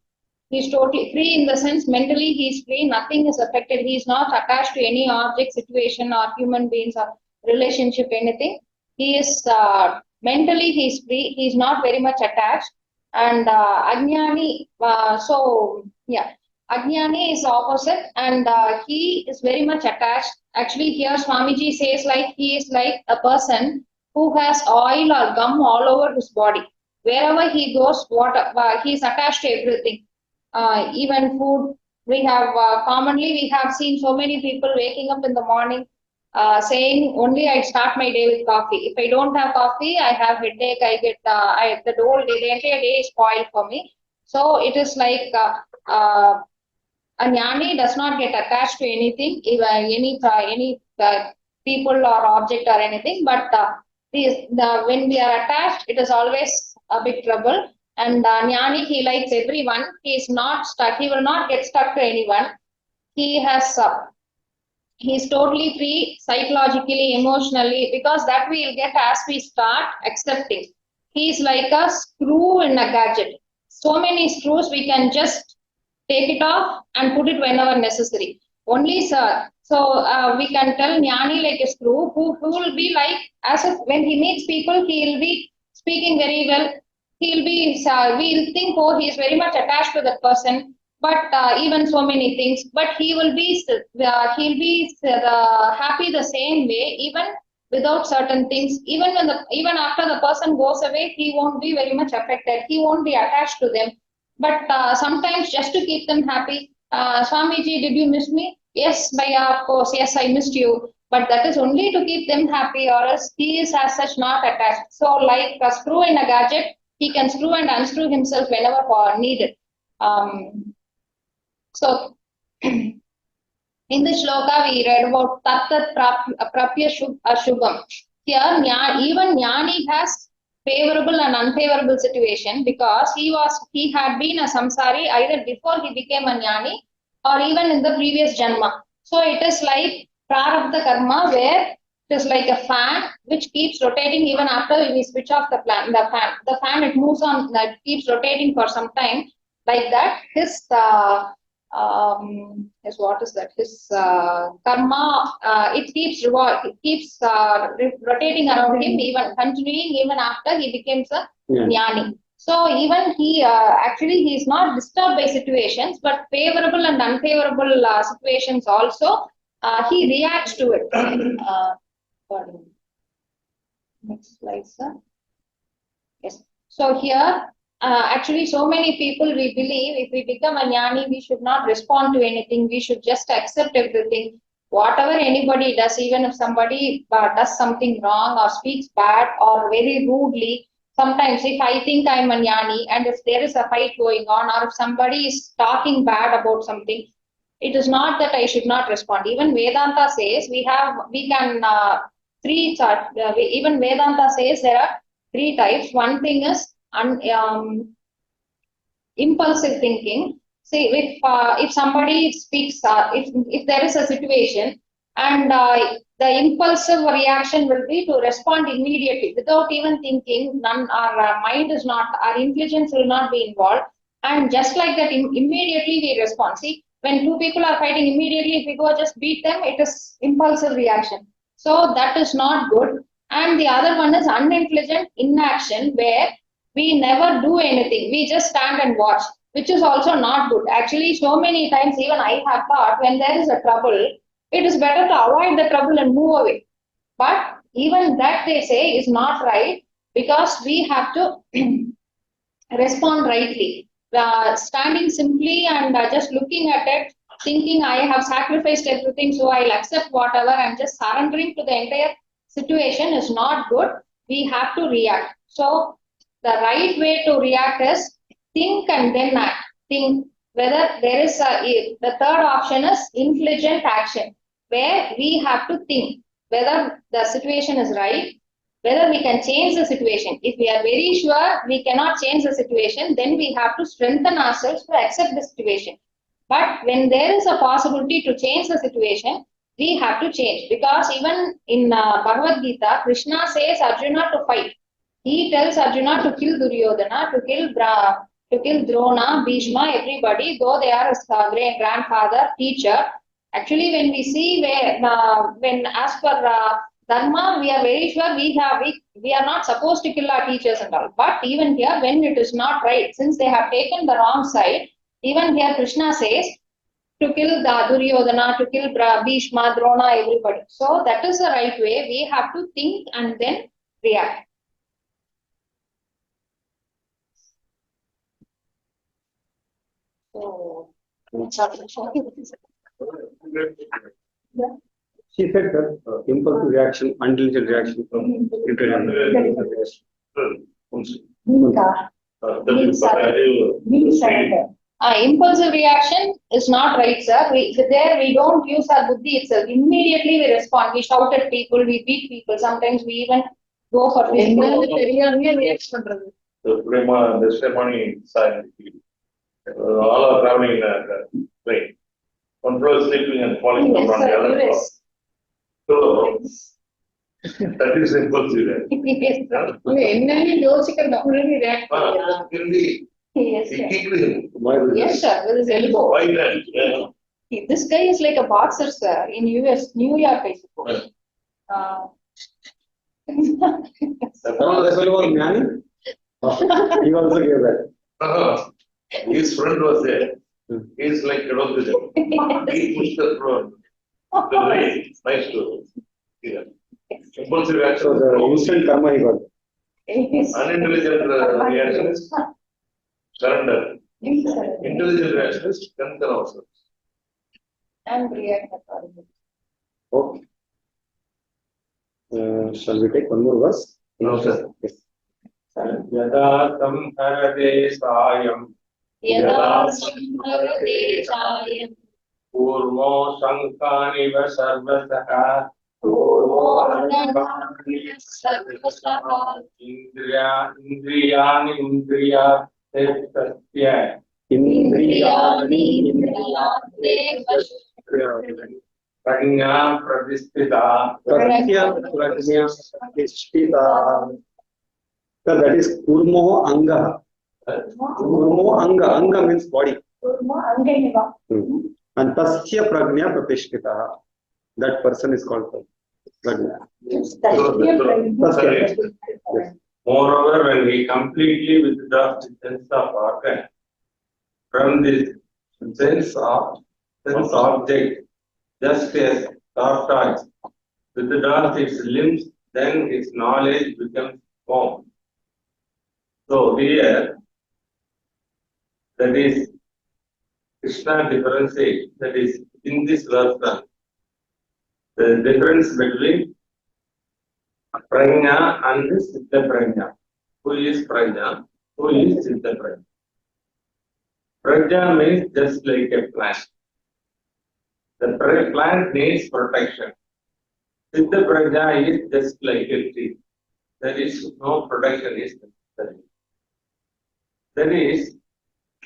He's totally free in the sense mentally he is free. Nothing is affected. He is not attached to any object, situation, or human beings or relationship, anything. He is mentally he is free. He is not very much attached. And Ajnani, so yeah, Ajnani is opposite, and he is very much attached. Actually, here Swamiji says like he is like a person who has oil or gum all over his body. Wherever he goes, what he is attached to everything. Even food. We have commonly we have seen so many people waking up in the morning saying only I start my day with coffee. If I don't have coffee, I have headache. I get the whole day, the entire day is spoiled for me. So it is like a jnani does not get attached to anything, even any people or object or anything. But when we are attached, it is always a big trouble. And jnani, he likes everyone. He is not stuck. He will not get stuck to anyone. He has he's totally free psychologically, emotionally, because that we will get as we start accepting. He's like a screw in a gadget. So many screws we can just take it off and put it whenever necessary. Only sir. So we can tell Jnani like a screw who will be like as if when he meets people, he will be speaking very well. He'll be, we'll think, oh, he is very much attached to that person, but even so many things, but he'll be happy the same way, even without certain things. Even after the person goes away, he won't be very much affected. He won't be attached to them. But sometimes just to keep them happy, Swamiji, did you miss me? Yes, Bhaiya, of course. Yes, I missed you. But that is only to keep them happy, or else he is as such not attached. So, like a screw in a gadget, he can screw and unscrew himself whenever needed. So, in the shloka, we read about Tattat Prapya Ashubham. Here, even Jnani has favorable and unfavorable situation because he had been a samsari either before he became a Jnani or even in the previous Janma. So, it is like Prarabdha Karma where it is like a fan which keeps rotating even after we switch off the fan. The fan it moves on, that keeps rotating for some time. Like that, his what is that? His karma, it keeps rotating around him, even continuing even after he becomes a jnani. So even he actually he is not disturbed by situations, but favorable and unfavorable situations also he reacts to it. Pardon. Next slide, sir. Yes. So here, actually, so many people we believe if we become a jnani, we should not respond to anything. We should just accept everything. Whatever anybody does, even if somebody does something wrong or speaks bad or very rudely, sometimes if I think I'm a jnani and if there is a fight going on or if somebody is talking bad about something, it is not that I should not respond. Even Vedanta says we can even Vedanta says there are three types. One thing is impulsive thinking. See, if somebody speaks, if there is a situation and the impulsive reaction will be to respond immediately without even thinking. Our mind is not, our intelligence will not be involved, and just like that, immediately we respond. See, when two people are fighting, immediately if we go just beat them, it is impulsive reaction. So that is not good. And the other one is unintelligent inaction, where we never do anything. We just stand and watch, which is also not good. Actually, so many times, even I have thought when there is a trouble, it is better to avoid the trouble and move away. But even that they say is not right because we have to respond rightly. Standing simply and just looking at it, thinking I have sacrificed everything, so I'll accept whatever, and just surrendering to the entire situation is not good. We have to react. So the right way to react is think and then act. Think whether there is the third option is intelligent action, where we have to think whether the situation is right, whether we can change the situation. If we are very sure we cannot change the situation, then we have to strengthen ourselves to accept the situation. But when there is a possibility to change the situation, we have to change, because even in Bhagavad Gita, Krishna says Arjuna to fight. He tells Arjuna to kill Duryodhana, to kill Drona, Bhishma, everybody, though they are his grandfather, teacher. Actually, when we see when as per Dharma, we are very sure we are not supposed to kill our teachers and all. But even here, when it is not right, since they have taken the wrong side, even here Krishna says to kill the Duryodhana, to kill Bhishma, Drona, everybody. So that is the right way. We have to think and then react. So, She said that impulsive reaction, intelligent reaction, intelligent reaction. Vinka, means surrender. Impulsive reaction is not right, sir. There we don't use our buddhi itself. Immediately we respond. We shout at people, we beat people. Sometimes we even go for physical. Prema, this ceremony silent. All are traveling in a plane. One floor is sleeping and falling Yes, from the sir, other floor. yes. So that is impulsive. Yes, sir. என்னன்னு யோசிக்க நம்மளே react பண்ணலாம். Yes, He sir. kicked him. Yes, sir. With his elbow. Why that? This guy is like a boxer, sir, in US, New York, I suppose. That's why he was jnani. He also gave that. His friend was there. He is like Kadodhijam. He pushed the floor. The way, nice to see that. Impulsive So reaction. the instant karma he got. Unintelligent reaction is surrender. Intelligent reaction is strengthen ourselves. And react accordingly. Okay. Shall we take one more verse? No, sir. Yes. यदा संहरते सायं यदा संहरते सायं कूर्मो शङ्कानिव सर्वतः सर्वतः इन्द्रियाणि इन्द्रियार्थस्य इन्द्रियाणि इन्द्रियार्थे प्रज्ञा प्रतिष्ठिता Tasya prajna pratishtita. So that is kurmo anga. Kurmo anga. Anga means body. And tasya prajna pratishtita. That person is called prajna. Tasya. Yes. Moreover, when we completely withdraw the sense of organ from this sense object, just as tortoise withdraws its limbs, then its knowledge becomes formed. So here, that is Krishna differentiates, that is in this verse, the difference between Prajna and Siddha Prajna. Who is Prajna? Who is Siddha Prajna? Prajna means just like a plant. The plant needs protection. Siddha Prajna is just like a tree. There is no protection is necessary. That is,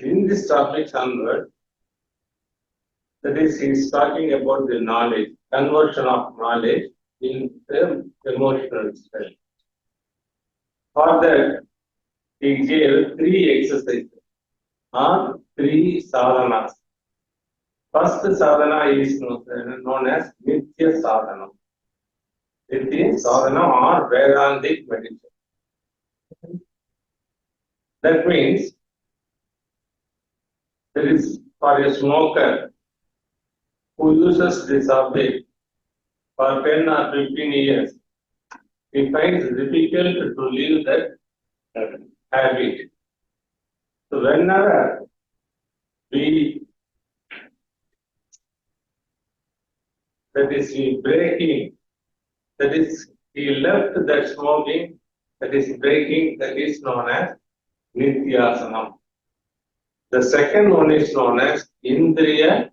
in this topic onward, that is, he is talking about the knowledge, conversion of knowledge in the emotional state. For that, he gave 3 exercises or 3 sadhanas. First sadhana is known as Nitya sadhana. Nitya sadhana or Vedantic meditation. That means there is for a smoker who uses this object for 10 or 15 years, he finds it difficult to leave that habit. So whenever we breaking, that is he left that smoking, that is breaking, that is known as Nityasanam. The second one is known as Indriya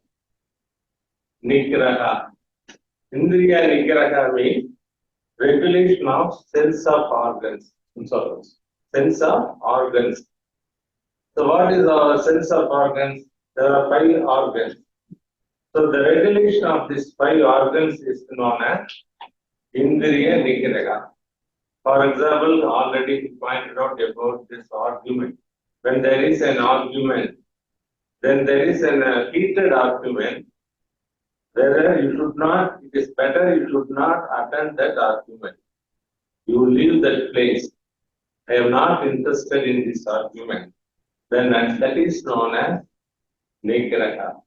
Nigraha. Indriya Nigraha means regulation of sense of organs. Sense of organs. So what is our sense of organs? There are 5 organs. So the regulation of these 5 organs is known as Indriya Nigraha. For example, already we pointed out about this argument. When there is an argument, then there is a heated argument, whether you should not, it is better you should not attend that argument. You leave that place. I am not interested in this argument. Then that is known as Nigraha.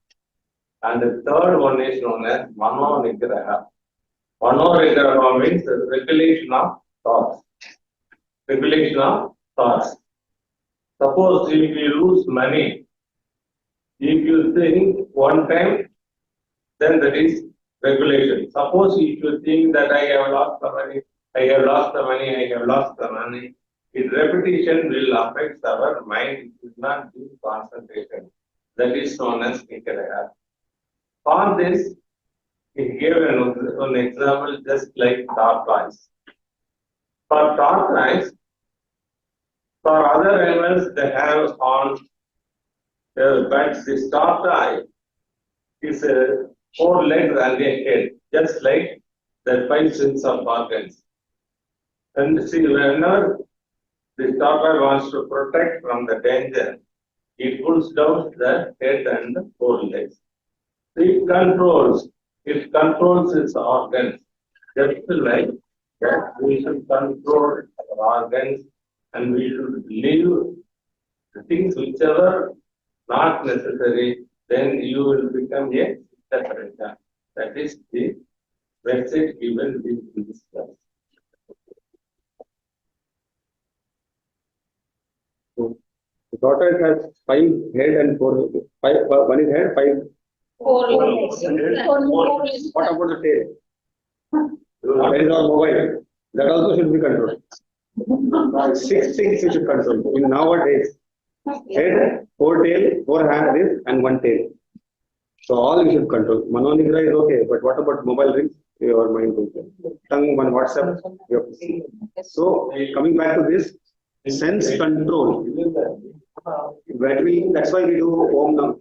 And the third one is known as Mano Nigraha. Mano Nigraha means the regulation of thoughts. Regulation of thoughts. Suppose if you lose money, if you think one time, then that is regulation. Suppose if you think that I have lost the money, I have lost the money, I have lost the money, its repetition will affect our mind, it will not give concentration. That is known as Nigraha. For this, he gave an example just like tortoise. For tortoise, for other animals, they have horns, but this tortoise is 4 legs and a head, just like the 5 sense of organs. And see, whenever the tortoise wants to protect from the danger, it pulls down the head and the 4 legs. It controls its organs, just like that we should control our organs and we should leave the things whichever not necessary, then you will become a separate. That is the message given in this class. So the tortoise has 5 head and 4. 5. One is head, 5. 4 What about the tail? That is our mobile. That also should be controlled. 6 things you should control. In nowadays, head, 4 tail, 4 hands, and 1 tail. So all you should control. Mano Nigraha is okay, but what about mobile rings? Your mind will go. Tongue, one WhatsApp. You have to see. So coming back to this, sense control. That's why we do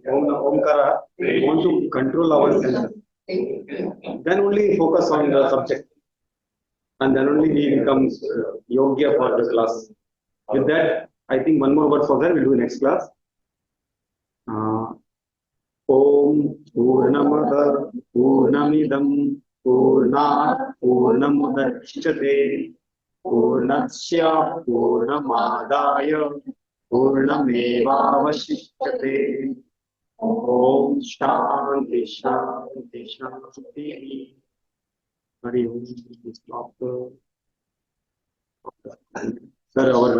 Omkara. We want to control our senses. Then only focus on the subject. And then only we become Yogya for the class. With that, I think one more word for that we'll do next class. Om Purnamada Purnamidam Purnat Purnamudachyate Purnasya Purnamadaya Purnamevavashishyate. Om Shanti Shanti Shanti. Hari Om. Sir, our